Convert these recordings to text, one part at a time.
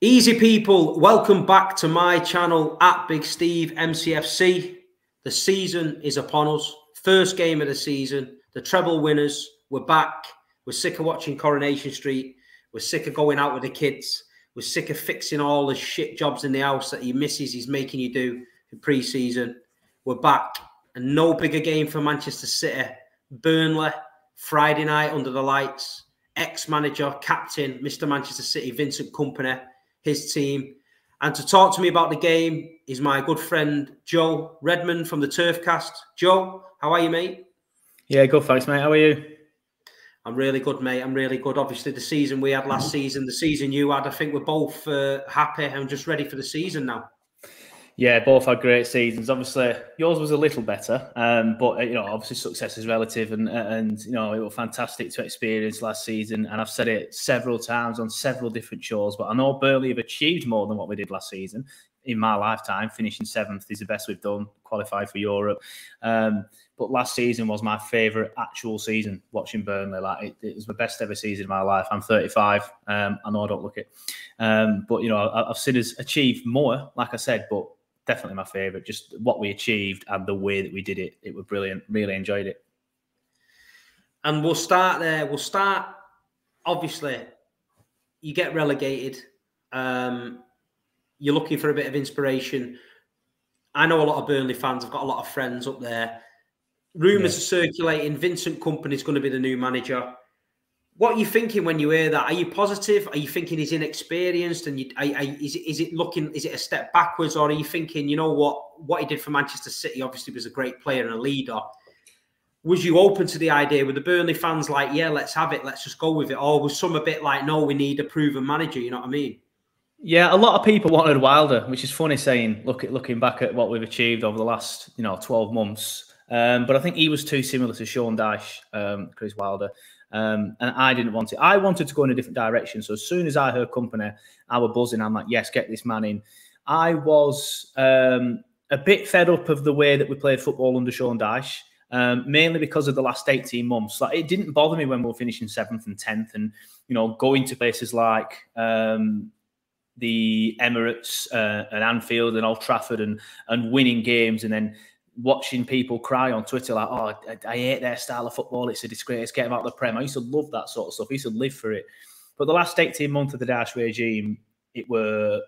Easy people, welcome back to my channel at Big Steve MCFC. The season is upon us. First game of the season. The treble winners. We're back. We're sick of watching Coronation Street. We're sick of going out with the kids. We're sick of fixing all the shit jobs in the house that your missus is making you do in pre-season. We're back. And no bigger game for Manchester City. Burnley, Friday night under the lights. Ex-manager, captain, Mr. Manchester City, Vincent Kompany, his team. And to talk to me about the game is my good friend Joe Redmond from the Turfcast. Joe, how are you, mate? Yeah, good, thanks, mate. How are you? I'm really good, mate. I'm really good. Obviously, the season we had last season, the season you had, I think we're both happy and just ready for the season now. Yeah, both had great seasons. Obviously, yours was a little better, but you know, obviously, success is relative, and you know, it was fantastic to experience last season. And I've said it several times on several different shows, but I know Burnley have achieved more than what we did last season. In my lifetime, finishing 7th is the best we've done, qualified for Europe. But last season was my favourite actual season watching Burnley. Like it was the best ever season of my life. I'm 35. I know I don't look it, but you know, I've seen us achieve more, like I said, but definitely my favourite. Just what we achieved and the way that we did it. It was brilliant. Really enjoyed it. And we'll start there. We'll start, obviously, you get relegated. You're looking for a bit of inspiration. I know a lot of Burnley fans. I've got a lot of friends up there. Rumours are circulating. Vincent Kompany is going to be the new manager. What are you thinking when you hear that? Are you positive? Are you thinking he's inexperienced? And is it a step backwards? Or are you thinking, you know what he did for Manchester City obviously was a great player and a leader. Was you open to the idea? Were the Burnley fans like, yeah, let's have it, let's just go with it? Or was some a bit like, no, we need a proven manager, you know what I mean? Yeah, a lot of people wanted Wilder, which is funny saying, looking back at what we've achieved over the last, 12 months. But I think he was too similar to Sean Dyche, Chris Wilder. And I didn't want it. I wanted to go in a different direction. So as soon as I heard Kompany, I was buzzing. I'm like, yes, get this man in. I was a bit fed up of the way that we played football under Sean Dyche, mainly because of the last 18 months. Like, it didn't bother me when we were finishing 7th and 10th and, going to places like the Emirates and Anfield and Old Trafford and winning games, and then watching people cry on Twitter like, oh, I hate their style of football. It's a disgrace. Get them out of the Prem. I used to love that sort of stuff. I used to live for it. But the last 18 months of the Dyche regime, it were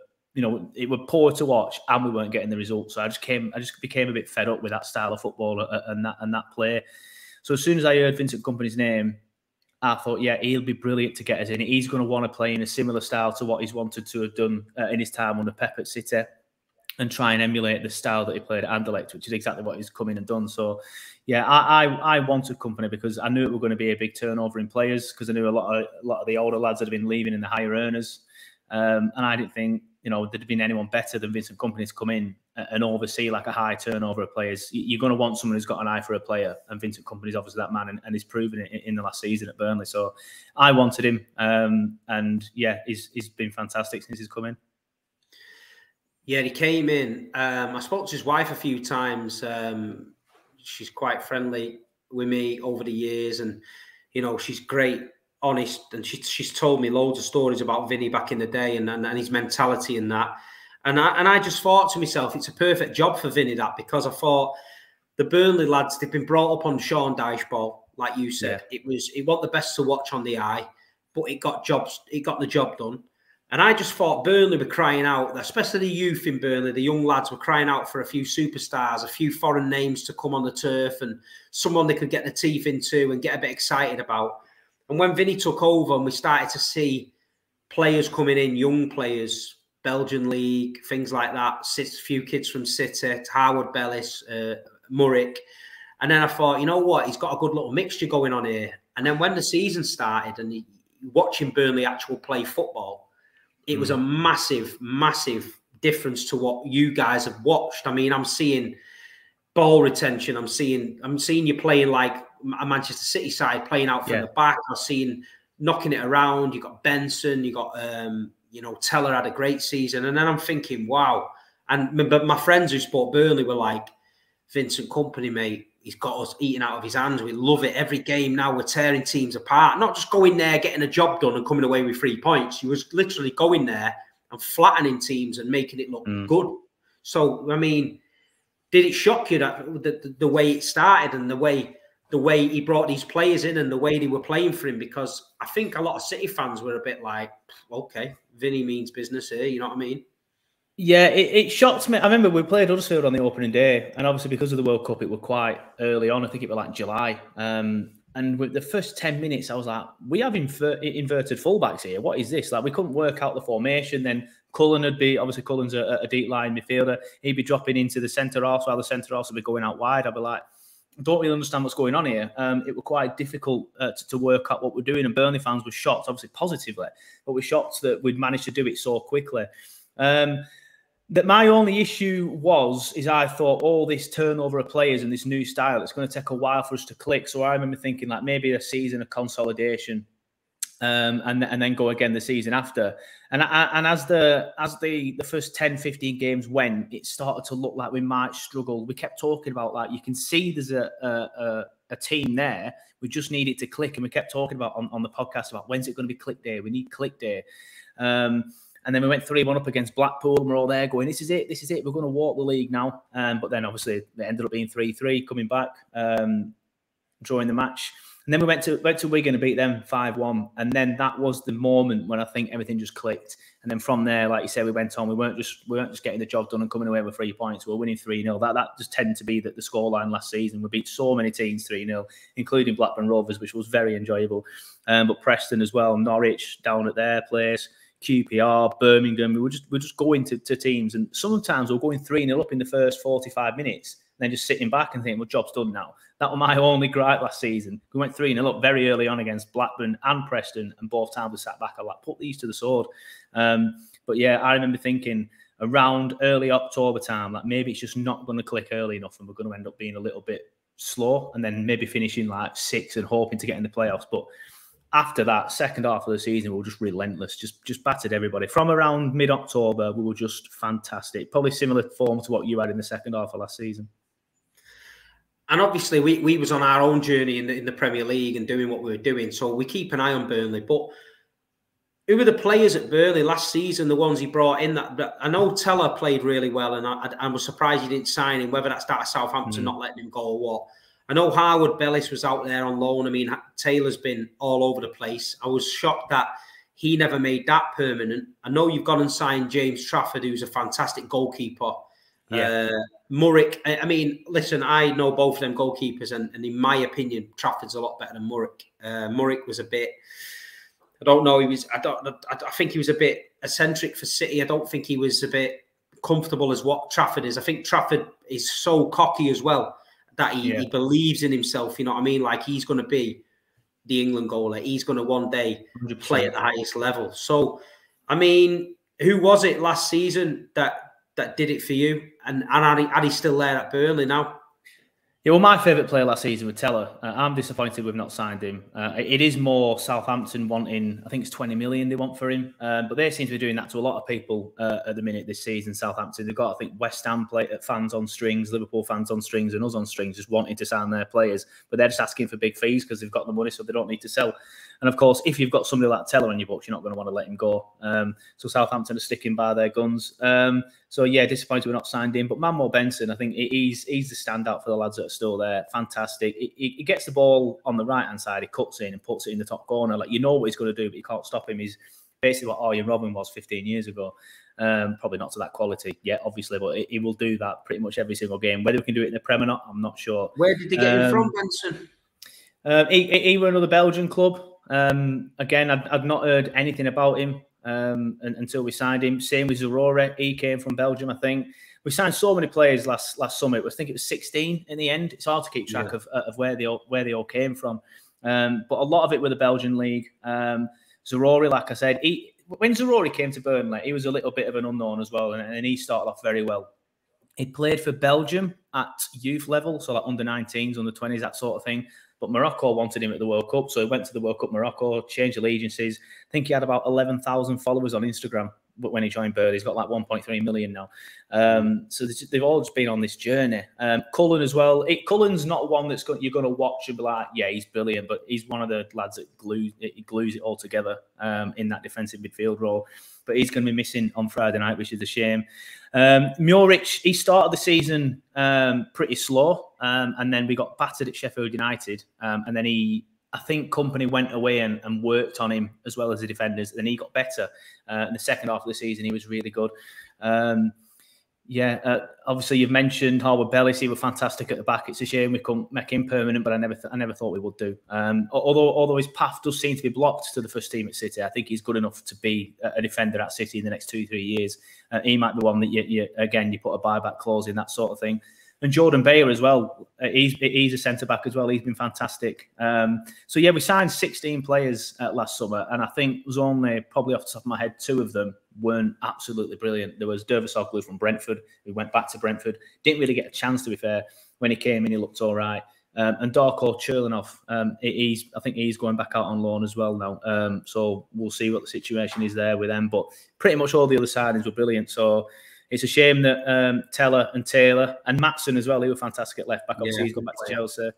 poor to watch, and we weren't getting the results. So I just became a bit fed up with that style of football and that play. So as soon as I heard Vincent Kompany's name, I thought, yeah, he'll be brilliant to get us in. He's going to want to play in a similar style to what he's wanted to have done in his time under Pep at City, and try and emulate the style that he played at Anderlecht, which is exactly what he's come in and done. So, yeah, I wanted Kompany because I knew it was going to be a big turnover in players, because I knew a lot of the older lads that had been leaving in the higher earners, and I didn't think there'd have been anyone better than Vincent Kompany to come in and oversee like a high turnover of players. You're going to want someone who's got an eye for a player, and Vincent Kompany's obviously that man, and he's proven it in the last season at Burnley. So I wanted him, and yeah, he's been fantastic since he's come in. Yeah, he came in. I spoke to his wife a few times. She's quite friendly with me over the years, and she's great, honest, and she's told me loads of stories about Vinny back in the day and his mentality and that. And I just thought to myself, it's a perfect job for Vinny, that, because I thought the Burnley lads, they've been brought up on Sean Dyche ball, like you said. Yeah. It wasn't the best to watch on the eye, but it got the job done. And I just thought Burnley were crying out, especially the youth in Burnley, the young lads were crying out for a few superstars, a few foreign names to come on the turf, and someone they could get their teeth into and get a bit excited about. And when Vinny took over and we started to see players coming in, young players, Belgian League, things like that, a few kids from City, Harwood Bellis, Murrick. And then I thought, you know what, he's got a good little mixture going on here. And then when the season started and watching Burnley actual play football, it was a massive, massive difference to what you guys have watched. I mean, I'm seeing ball retention. I'm seeing you playing like a Manchester City side, playing out from the back. I'm seeing knocking it around. You got Benson. You got Teller had a great season. And then I'm thinking, wow. But my friends who support Burnley were like, Vincent Kompany, mate, he's got us eating out of his hands. We love it. Every game now we're tearing teams apart. Not just going there, getting a job done and coming away with 3 points. You was literally going there and flattening teams and making it look good. So, I mean, did it shock you that the way it started and the way he brought these players in and the way they were playing for him? Because I think a lot of City fans were a bit like, okay, Vinny means business here, you know what I mean? Yeah, it shocked me. I remember we played Huddersfield on the opening day, and obviously because of the World Cup, it was quite early on. I think it was like July. And with the first 10 minutes, I was like, we have inverted fullbacks here. What is this? Like, we couldn't work out the formation. Then Cullen would be, obviously Cullen's a deep line midfielder. He'd be dropping into the centre half, while the centre half would be going out wide. I'd be like, I don't really understand what's going on here. It was quite difficult to work out what we're doing. And Burnley fans were shocked, obviously positively, but we're shocked that we'd managed to do it so quickly. That my only issue is I thought all this turnover of players and this new style, it's going to take a while for us to click. So I remember thinking like maybe a season of consolidation, and then go again the season after. And as the first 10, 15 games went, it started to look like we might struggle. We kept talking about like, you can see there's a team there. We just need it to click. And we kept talking about on the podcast about when's it going to be click day? We need click day. And then we went 3-1 up against Blackpool, and we're all there going, this is it. We're going to walk the league now. But then obviously it ended up being 3-3 coming back, drawing the match. And then we went to Wigan and beat them 5-1. And then that was the moment when I think everything just clicked. And then from there, like you said, we went on. We weren't just getting the job done and coming away with 3 points. We were winning 3-0. That just tended to be the scoreline last season. We beat so many teams 3-0, including Blackburn Rovers, which was very enjoyable. But Preston as well, Norwich down at their place, QPR, Birmingham. We're just going to teams, and sometimes we're going 3-0 up in the first 45 minutes, and then just sitting back and thinking, well, job's done now. That was my only gripe last season. We went 3-0 up very early on against Blackburn and Preston, and both times we sat back. I like, put these to the sword. But yeah, I remember thinking around early October time, like maybe it's just not going to click early enough, and we're going to end up being a little bit slow, and then maybe finishing like 6th and hoping to get in the playoffs. But after that, second half of the season, we were just relentless, just battered everybody. From around mid-October, we were just fantastic. Probably similar form to what you had in the second half of last season. And obviously, we was on our own journey in the Premier League and doing what we were doing. So we keep an eye on Burnley. But who were the players at Burnley last season, the ones he brought in? That I know Teller played really well, and I was surprised he didn't sign him, whether that's that Southampton not letting him go or what. I know Harwood Bellis was out there on loan. I mean, Taylor's been all over the place. I was shocked that he never made that permanent. I know you've gone and signed James Trafford, who's a fantastic goalkeeper. Yeah. Murrick, I mean, listen, I know both of them goalkeepers, and in my opinion, Trafford's a lot better than Murrick. Murrick was a bit, I don't know, I think he was a bit eccentric for City. I don't think he was a bit comfortable as what Trafford is. I think Trafford is so cocky as well, that he believes in himself, you know what I mean? Like, he's going to be the England goalie. He's going to one day 100%. Play at the highest level. So, I mean, who was it last season that did it for you? And are he still there at Burnley now? Yeah, well, my favourite player last season was Teller. I'm disappointed we've not signed him. It is more Southampton wanting, I think it's 20 million they want for him. But they seem to be doing that to a lot of people at the minute this season, Southampton. They've got, I think, West Ham fans on strings, Liverpool fans on strings, and us on strings, just wanting to sign their players. But they're just asking for big fees because they've got the money, so they don't need to sell. And of course, if you've got somebody like Teller on your books, you're not going to want to let him go. So Southampton are sticking by their guns. So yeah, disappointed we're not signed him. But Manmo Benson, I think he's the standout for the lads that are still there. Fantastic. He gets the ball on the right-hand side, he cuts in and puts it in the top corner. Like, you know what he's going to do, but you can't stop him. He's basically what Arjen Robben was 15 years ago. Probably not to that quality yet, obviously, but he will do that pretty much every single game. Whether we can do it in the Prem or not, I'm not sure. Where did they get him from, Vincent? He were another Belgian club. Again, I'd not heard anything about him until we signed him. Same with Zarore. He came from Belgium, I think. We signed so many players last summer. I think it was 16 in the end. It's hard to keep track of where they all came from. But a lot of it were the Belgian league. Zarore, like I said, when Zarore came to Burnley, he was a little bit of an unknown as well, and he started off very well. He played for Belgium at youth level, so like under 19s, under 20s, that sort of thing. But Morocco wanted him at the World Cup, so he went to the World Cup Morocco, changed allegiances. I think he had about 11,000 followers on Instagram when he joined Burnley. He's got like 1.3 million now. So they've all just been on this journey. Cullen as well. Cullen's not one that's you're going to watch and be like, yeah, he's brilliant, but he's one of the lads that glues it all together in that defensive midfield role. But he's going to be missing on Friday night, which is a shame. Muric, he started the season pretty slow, and then we got battered at Sheffield United, and then I think Kompany went away and worked on him as well as the defenders. Then he got better. In the second half of the season, he was really good. Obviously you've mentioned Harwood Bellis. He were fantastic at the back. It's a shame we couldn't make him permanent, but I never thought we would do. Although his path does seem to be blocked to the first team at City, I think he's good enough to be a defender at City in the next 2-3 years. He might be one that you put a buyback clause in, that sort of thing. And Jordan Bayer as well. He's a centre-back as well. He's been fantastic. We signed 16 players last summer, and I think there's only, probably off the top of my head, 2 of them weren't absolutely brilliant. There was Dervisoglu from Brentford, who went back to Brentford. Didn't really get a chance, to be fair. When he came in, he looked all right. And Darko Cherlinov, I think he's going back out on loan as well now. So we'll see what the situation is there with them. But pretty much all the other signings were brilliant. So it's a shame that Teller and Taylor and Maatsen as well, he were fantastic at left back. Obviously, he's gone back to Chelsea.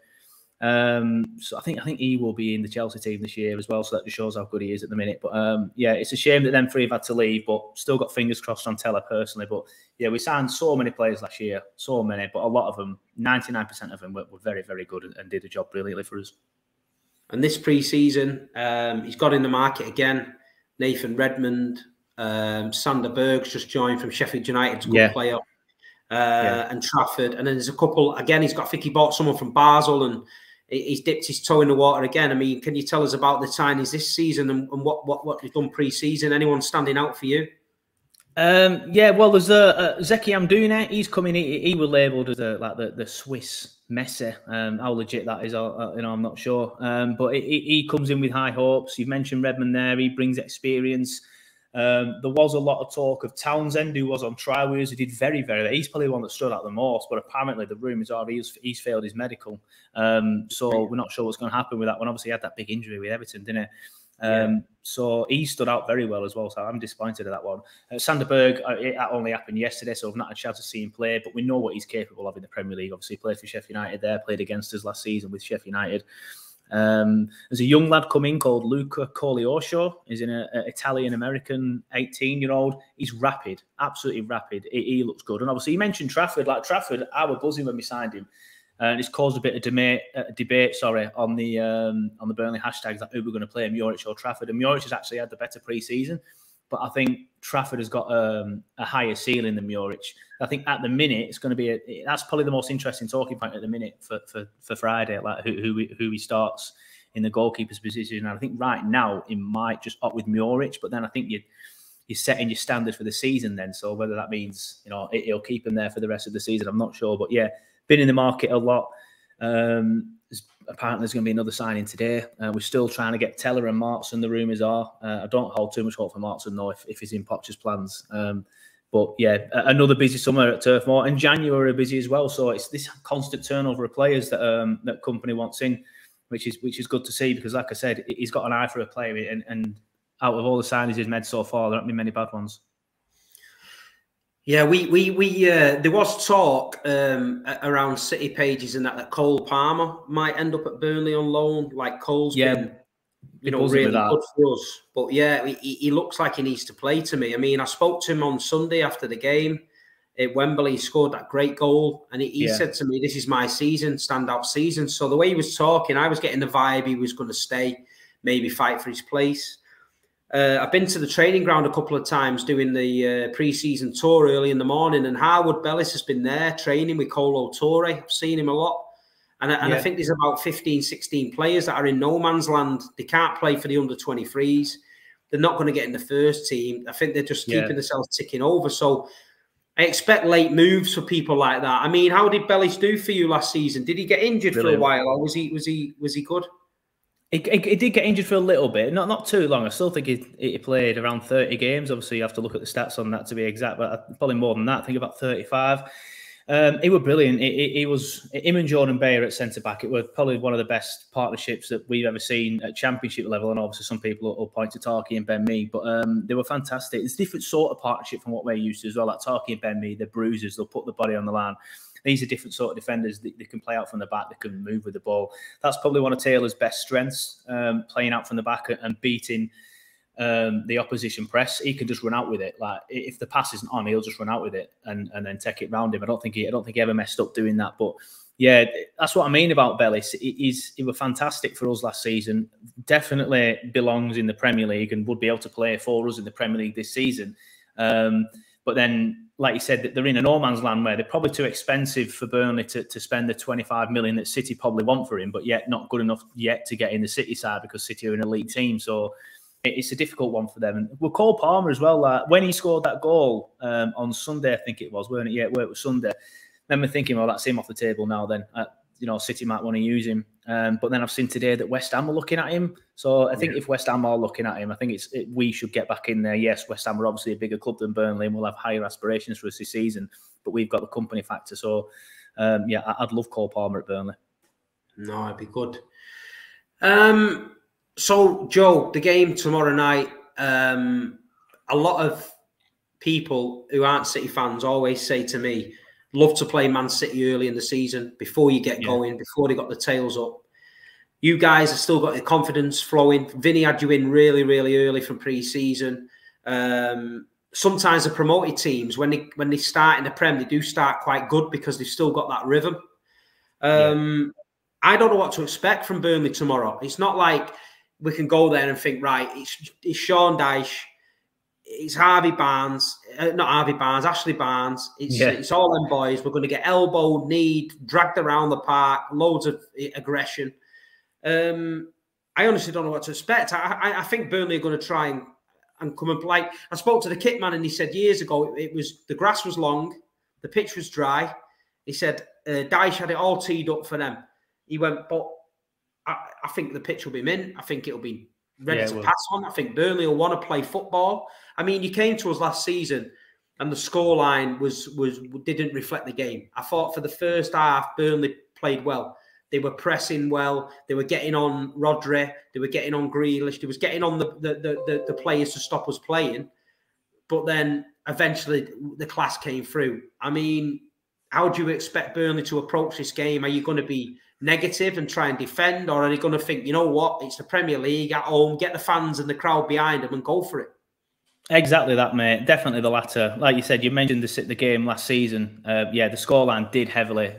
So I think he will be in the Chelsea team this year as well. So that just shows how good he is at the minute. But it's a shame that them 3 have had to leave. But still got fingers crossed on Teller personally. But yeah, we signed so many players last year, so many. But a lot of them, 99% of them, were very, very good and did a job brilliantly for us. And this pre-season, he's got in the market again. Nathan Redmond. Sander Berg's just joined from Sheffield United, good player, and Trafford. And then there's a couple, again, I think he bought someone from Basel and he's dipped his toe in the water again. I mean, can you tell us about the signings this season and what you've done pre-season? Anyone standing out for you? There's Zeki Amdoune. He's coming. He was labelled as the Swiss Messi. How legit that is, I'm not sure. But he comes in with high hopes. You've mentioned Redmond there. He brings experience. There was a lot of talk of Townsend, who was on trial with us. He did very, very well. He's probably the one that stood out the most, but apparently the rumours are he's failed his medical. So we're not sure what's going to happen with that one. Obviously, he had that big injury with Everton, didn't he? So he stood out very well as well. So I'm disappointed at that one. Sander Berg, it only happened yesterday, so I've not had a chance to see him play, but we know what he's capable of in the Premier League. Obviously, he played for Sheffield United there, played against us last season with Sheffield United. There's a young lad coming called Luca Coliosho. He's an Italian-American 18-year-old. He's rapid, absolutely rapid. He looks good. And obviously, you mentioned Trafford. Like Trafford, I was buzzing when we signed him. And it's caused a bit of debate, on the Burnley hashtags, like who we're going to play, Muric or Trafford. And Muric has actually had the better pre-season. But I think Trafford has got a higher ceiling than Muric. I think at the minute it's going to be that's probably the most interesting talking point at the minute for Friday, like who he starts in the goalkeeper's position. And I think right now it might just opt with Muric, but then I think you're setting your standard for the season then. So whether that means he'll keep him there for the rest of the season, I'm not sure. But yeah, been in the market a lot. Apparently, there's going to be another signing today. We're still trying to get Teller and Maatsen, the rumours are. I don't hold too much hope for Maatsen, though, if he's in Poch's plans. But yeah, another busy summer at Turf Moor. And January are busy as well. So it's this constant turnover of players that Kompany wants in, which is good to see because, like I said, he's got an eye for a player. And out of all the signings he's made so far, there haven't been many bad ones. Yeah, there was talk around City pages and that Cole Palmer might end up at Burnley on loan. Like Cole's been really good for us. But yeah, he looks like he needs to play to me. I mean, I spoke to him on Sunday after the game at Wembley. He scored that great goal. And he said to me, this is my season, standout season. So the way he was talking, I was getting the vibe he was going to stay, maybe fight for his place. I've been to the training ground a couple of times doing the pre-season tour early in the morning, and Harwood Bellis has been there training with Colo Torre. I've seen him a lot. And I think there's about 15, 16 players that are in no man's land. They can't play for the under-23s. They're not going to get in the first team. I think they're just keeping themselves ticking over. So I expect late moves for people like that. I mean, how did Bellis do for you last season? Did he get injured for a while, or was he good? He did get injured for a little bit, not too long. I still think he played around 30 games. Obviously, you have to look at the stats on that to be exact, but probably more than that. I think about 35. He was brilliant. He was him and Jordan Bayer at centre back. It was probably one of the best partnerships that we've ever seen at championship level. And obviously, some people will point to Tarky and Ben Mee, but they were fantastic. It's a different sort of partnership from what we're used to as well. Like Tarky and Ben Mee, they're bruisers. They'll put the body on the line. These are different sort of defenders. They can play out from the back. They can move with the ball. That's probably one of Taylor's best strengths, playing out from the back and beating the opposition press. He can just run out with it. Like if the pass isn't on, he'll just run out with it and then take it round him. I don't think he ever messed up doing that. But yeah, that's what I mean about Bellis. He was fantastic for us last season. Definitely belongs in the Premier League and would be able to play for us in the Premier League this season. But then, like you said, that they're in a no man's land where they're probably too expensive for Burnley to spend the 25 million that City probably want for him, but yet not good enough yet to get in the City side because City are an elite team. So it's a difficult one for them. And with Cole Palmer as well, when he scored that goal on Sunday, I think it was, weren't it? Yeah, it was Sunday. I remember thinking, well, that's him off the table now then. City might want to use him. But then I've seen today that West Ham are looking at him. So I think if West Ham are looking at him, I think we should get back in there. Yes, West Ham are obviously a bigger club than Burnley and we'll have higher aspirations for us this season. But we've got the Kompany factor. So, I'd love Cole Palmer at Burnley. No, it'd be good. So, Joe, the game tomorrow night, a lot of people who aren't City fans always say to me, love to play Man City early in the season before you get going, before they got the tails up. You guys have still got the confidence flowing. Vinny had you in really, really early from pre-season. Sometimes the promoted teams, when they start in the Prem, they do start quite good because they've still got that rhythm. I don't know what to expect from Burnley tomorrow. It's not like we can go there and think, right, it's Sean Dyche, it's Ashley Barnes. It's all them boys. We're going to get elbowed, kneed, dragged around the park, loads of aggression. I honestly don't know what to expect. I think Burnley are going to try and come and play. I spoke to the kit man and he said years ago the grass was long, the pitch was dry. He said Dyche had it all teed up for them. He went, but I think the pitch will be mint. I think it'll be ready to pass on. I think Burnley will want to play football. I mean, you came to us last season and the scoreline didn't reflect the game. I thought for the first half, Burnley played well. They were pressing well. They were getting on Rodri. They were getting on Grealish. They was getting on the players to stop us playing. But then eventually the class came through. I mean, how do you expect Burnley to approach this game? Are you going to be negative and try and defend? Or are they going to think, you know what, it's the Premier League at home, get the fans and the crowd behind them and go for it? Exactly that, mate. Definitely the latter. Like you said, you mentioned the game last season. The scoreline did heavily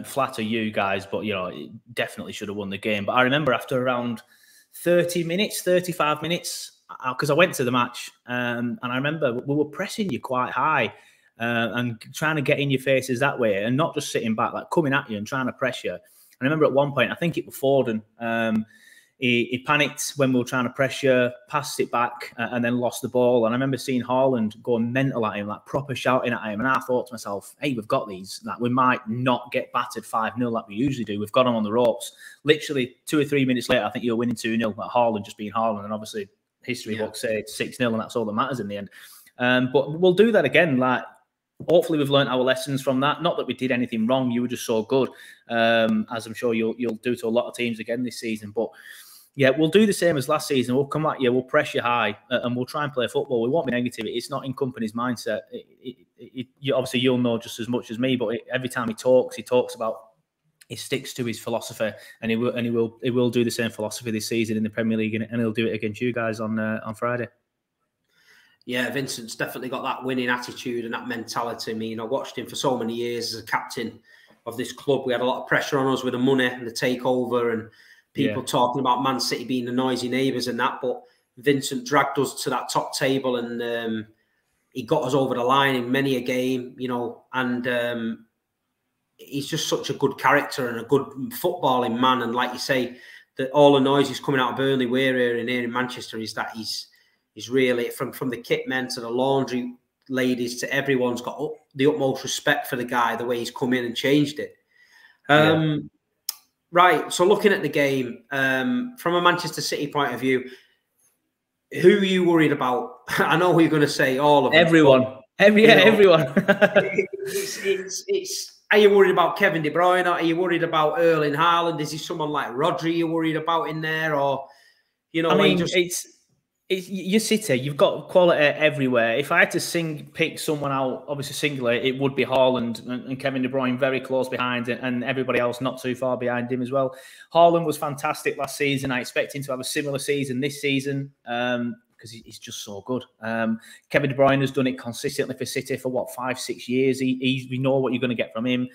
flatter you guys, but, it definitely should have won the game. But I remember after around 35 minutes, because I went to the match, and I remember we were pressing you quite high and trying to get in your faces that way and not just sitting back, like coming at you and trying to press you. I remember at one point, I think it was Foden, he panicked when we were trying to pressure, passed it back, and then lost the ball. And I remember seeing Haaland going mental at him, like proper shouting at him. And I thought to myself, hey, we've got these. Like, we might not get battered 5-0 like we usually do. We've got them on the ropes. Literally 2 or 3 minutes later, I think you were winning 2-0, like Haaland just being Haaland. And obviously, history books say it's 6-0, and that's all that matters in the end. But we'll do that again. Like, hopefully we've learned our lessons from that. Not that we did anything wrong. You were just so good, as I'm sure you'll do to a lot of teams again this season. But yeah, we'll do the same as last season. We'll come at you, we'll press you high, and we'll try and play football. We won't be negative. It's not in Kompany's mindset. Obviously, you'll know just as much as me, but every time he talks about, he sticks to his philosophy, and he will do the same philosophy this season in the Premier League, and he'll do it against you guys on Friday. Yeah, Vincent's definitely got that winning attitude and that mentality. I mean, I watched him for so many years as a captain of this club. We had a lot of pressure on us with the money and the takeover and people talking about Man City being the noisy neighbours and that. But Vincent dragged us to that top table and he got us over the line in many a game, and he's just such a good character and a good footballing man. And like you say, that all the noise is coming out of Burnley, we're here in Manchester, is that he's really, from the kit men to the laundry ladies to everyone's got the utmost respect for the guy, the way he's come in and changed it. Right, so looking at the game, from a Manchester City point of view, who are you worried about? I know who you're going to say, all of them. Everyone. Everyone. It's. Are you worried about Kevin De Bruyne? Are you worried about Erling Haaland? Is he someone like Rodri you're worried about in there, or I mean, it's your City. You've got quality everywhere. If I had to pick someone out, obviously singular, it would be Haaland and Kevin De Bruyne very close behind, and everybody else not too far behind him as well. Haaland was fantastic last season. I expect him to have a similar season this season because he's just so good. Kevin De Bruyne has done it consistently for City for what, 5-6 years. We know what you're going to get from him.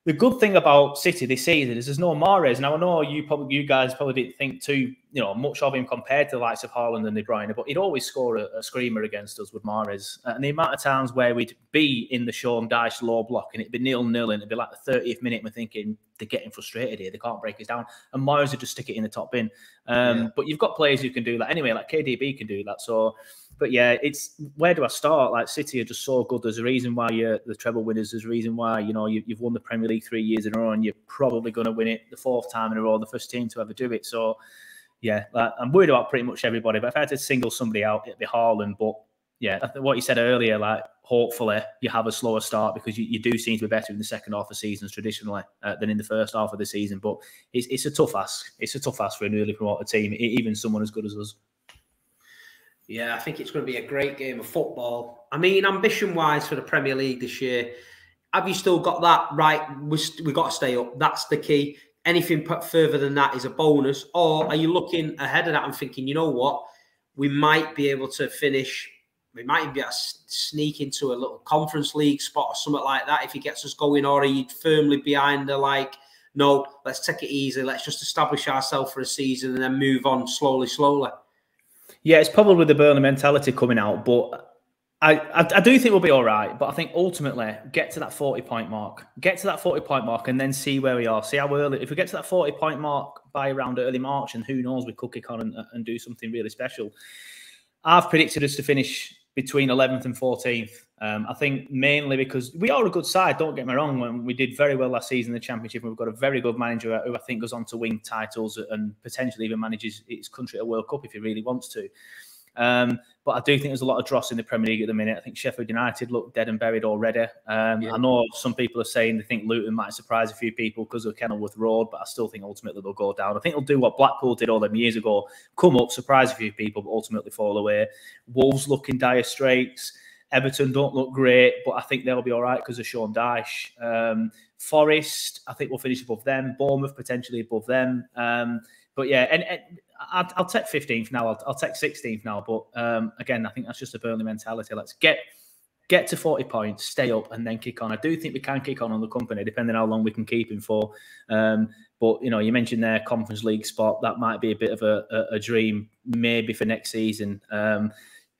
The good thing about City this season is there's no Mahrez. Now, I know you guys probably didn't think too much of him compared to the likes of Haaland and De Bruyne, but he'd always score a screamer against us with Mahrez. And the amount of times where we'd be in the Sean Dyche low block and it'd be 0-0 and it'd be like the 30th minute, we're thinking they're getting frustrated here, they can't break us down. And Mahrez would just stick it in the top bin. But you've got players who can do that anyway, like KDB can do that. So, but yeah, it's where do I start? Like City are just so good. There's a reason why you're the treble winners. There's a reason why you've won the Premier League 3 years in a row, and you're probably going to win it the 4th time in a row. The first team to ever do it. So yeah, I'm worried about pretty much everybody. But if I had to single somebody out, it'd be Haaland. But yeah, what you said earlier, like hopefully you have a slower start because you do seem to be better in the second half of seasons traditionally than in the first half of the season. But it's a tough ask. It's a tough ask for a newly promoted team, even someone as good as us. Yeah, I think it's going to be a great game of football. I mean, ambition-wise for the Premier League this year, have you still got that right? We've got to stay up. That's the key. Anything further than that is a bonus. Or are you looking ahead of that and thinking, you know what, we might be able to finish, we might even be able to sneak into a little Conference League spot or something like that if he gets us going? Or are you firmly behind the no, let's take it easy. Let's just establish ourselves for a season and then move on slowly. Yeah, it's probably the Burnley mentality coming out, but I do think we'll be all right. But I think ultimately get to that 40-point mark. Get to that 40-point mark and then see where we are. See how early. If we get to that 40-point mark by around early March, and who knows, we could kick on and do something really special. I've predicted us to finish between 11th and 14th. I think mainly because we are a good side, don't get me wrong. When we did very well last season in the Championship, and we've got a very good manager who I think goes on to win titles and potentially even manages his country at a World Cup if he really wants to. But I do think there's a lot of dross in the Premier League at the minute. I think Sheffield United look dead and buried already. I know some people are saying they think Luton might surprise a few people because of Kenilworth Road, but I still think ultimately they'll go down. I think they'll do what Blackpool did all them years ago, come up, surprise a few people, but ultimately fall away. Wolves look in dire straits. Everton don't look great, but I think they'll be all right because of Sean Dyche. Forest, I think we'll finish above them. Bournemouth, potentially above them. But yeah, and I'll take 15th now. I'll take 16th now. But again, I think that's just a Burnley mentality. Let's get to 40 points, stay up, and then kick on. I do think we can kick on the Kompany, depending on how long we can keep him for. But you mentioned their Conference League spot. That might be a bit of a dream, maybe for next season.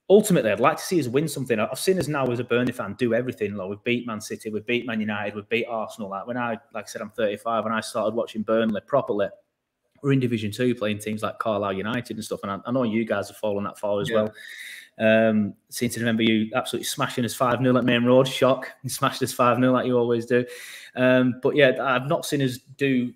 Ultimately, I'd like to see us win something. I've seen us now as a Burnley fan do everything. Like, we've beat Man City, we've beat Man United, we've beat Arsenal. Like I said, I'm 35. When I started watching Burnley properly, we're in Division 2 playing teams like Carlisle United and stuff. And I know you guys have fallen that far as well. Seem to remember you absolutely smashing us 5-0 at Main Road. Shock. You smashed us 5-0 like you always do. But yeah, I've not seen us do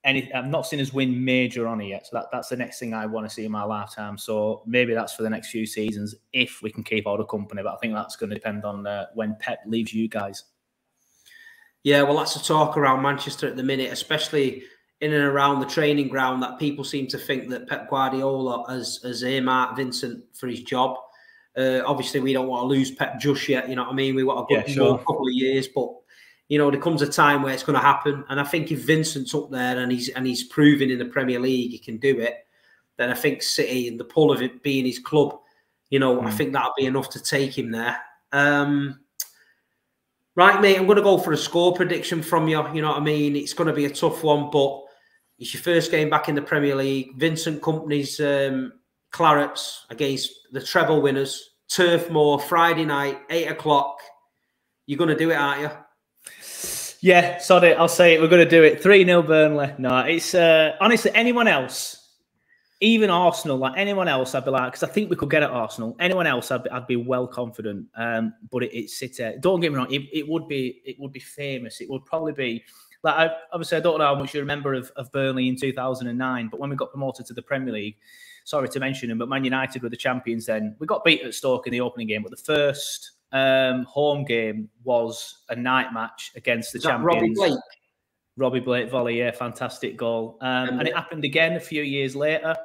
anything. I've not seen us win major honour yet. So that's the next thing I want to see in my lifetime. So maybe that's for the next few seasons if we can keep all the Kompany. But I think that's going to depend on when Pep leaves you guys. Yeah, well, that's the talk around Manchester at the minute, especially in and around the training ground, that people seem to think that Pep Guardiola has earmarked Vincent for his job. Obviously, we don't want to lose Pep just yet. You know what I mean? We want a good couple of years, but there comes a time where it's going to happen. And I think if Vincent's up there and he's proven in the Premier League he can do it, then I think City and the pull of it being his club, I think that'll be enough to take him there. Right, mate, I'm going to go for a score prediction from you. You know what I mean? It's going to be a tough one, but it's your first game back in the Premier League. Vincent Kompany's Clarets against the treble winners. Turf Moor, Friday night, 8 o'clock. You're going to do it, aren't you? Yeah, sorry, I'll say it. We're going to do it. 3-0 Burnley. No, it's honestly, anyone else, even Arsenal, like anyone else, I'd be like, because I think we could get at Arsenal. Anyone else, I'd be well confident. But it's City. Don't get me wrong, it would be famous. It would probably be, like, obviously, I don't know how much you remember of Burnley in 2009, but when we got promoted to the Premier League, sorry to mention them, but Man United were the champions then. We got beat at Stoke in the opening game, but the first home game was a night match against the champions. Robbie Blake? Robbie Blake volley, yeah, fantastic goal. And it happened again a few years later.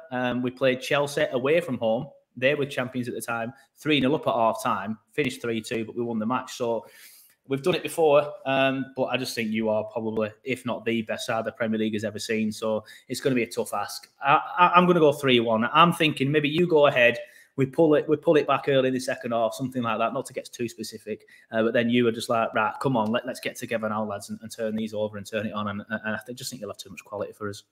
We played Chelsea away from home. They were champions at the time, 3-0 up at half-time, finished 3-2, but we won the match. So we've done it before, but I just think you are probably, if not the best side the Premier League has ever seen. So it's going to be a tough ask. I'm going to go 3-1. I'm thinking maybe you go ahead. We pull it back early in the second half, something like that. Not to get too specific, but then you were just like, right, come on, let's get together now, lads, and turn these over and turn it on. And I just think you'll have too much quality for us.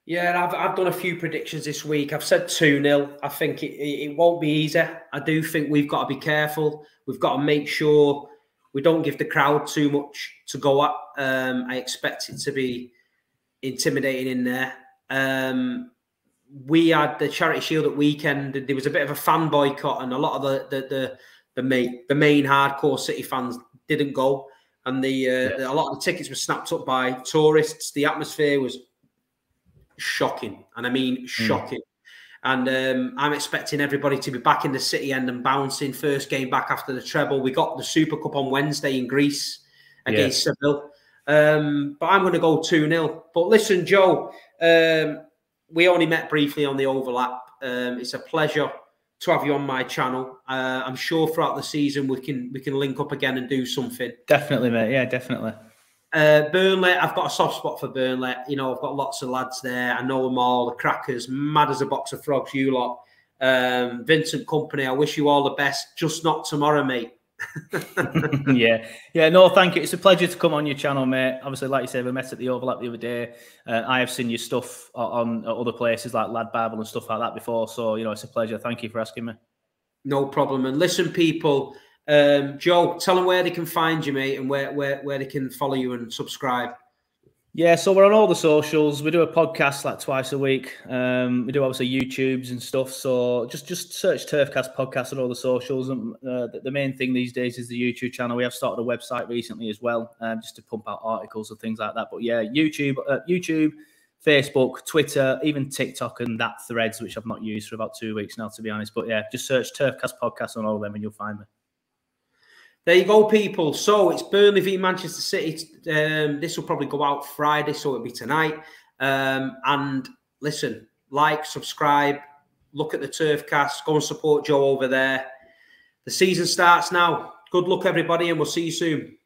Yeah, I've done a few predictions this week. I've said 2-0. I think it won't be easy. I do think we've got to be careful. We've got to make sure we don't give the crowd too much to go at. I expect it to be intimidating in there. We had the Charity Shield at weekend. There was a bit of a fan boycott, and a lot of the main hardcore City fans didn't go, and a lot of the tickets were snapped up by tourists. The atmosphere was shocking, and I mean shocking. And I'm expecting everybody to be back in the City end and bouncing. First game back after the treble. We got the Super Cup on Wednesday in Greece against Seville. But I'm going to go 2-0. But listen, Joe, we only met briefly on the overlap. It's a pleasure to have you on my channel. I'm sure throughout the season we can link up again and do something. Definitely, mate. Yeah, definitely. Burnley, I've got a soft spot for Burnley. You know, I've got lots of lads there. I know them all. The Crackers, mad as a box of frogs, you lot. Vincent, Kompany, I wish you all the best. Just not tomorrow, mate. Yeah, no, thank you. It's a pleasure to come on your channel, mate. Obviously, like you said, we met at the overlap the other day. I have seen your stuff on other places like Lad Bible and stuff like that before. So, you know, it's a pleasure. Thank you for asking me. No problem. And listen, people, Joe, tell them where they can find you, mate, and where they can follow you and subscribe. Yeah, so we're on all the socials. We do a podcast like twice a week. We do obviously YouTubes and stuff. So just search Turfcast Podcast on all the socials. And the main thing these days is the YouTube channel. We have started a website recently as well, just to pump out articles and things like that. But yeah, YouTube, Facebook, Twitter, even TikTok and that Threads, which I've not used for about 2 weeks now, to be honest. But yeah, just search Turfcast Podcast on all of them and you'll find me. There you go, people. So it's Burnley v Manchester City. This will probably go out Friday, so it'll be tonight. And listen, like, subscribe, look at the Turfcast, go and support Joe over there. The season starts now. Good luck, everybody, and we'll see you soon.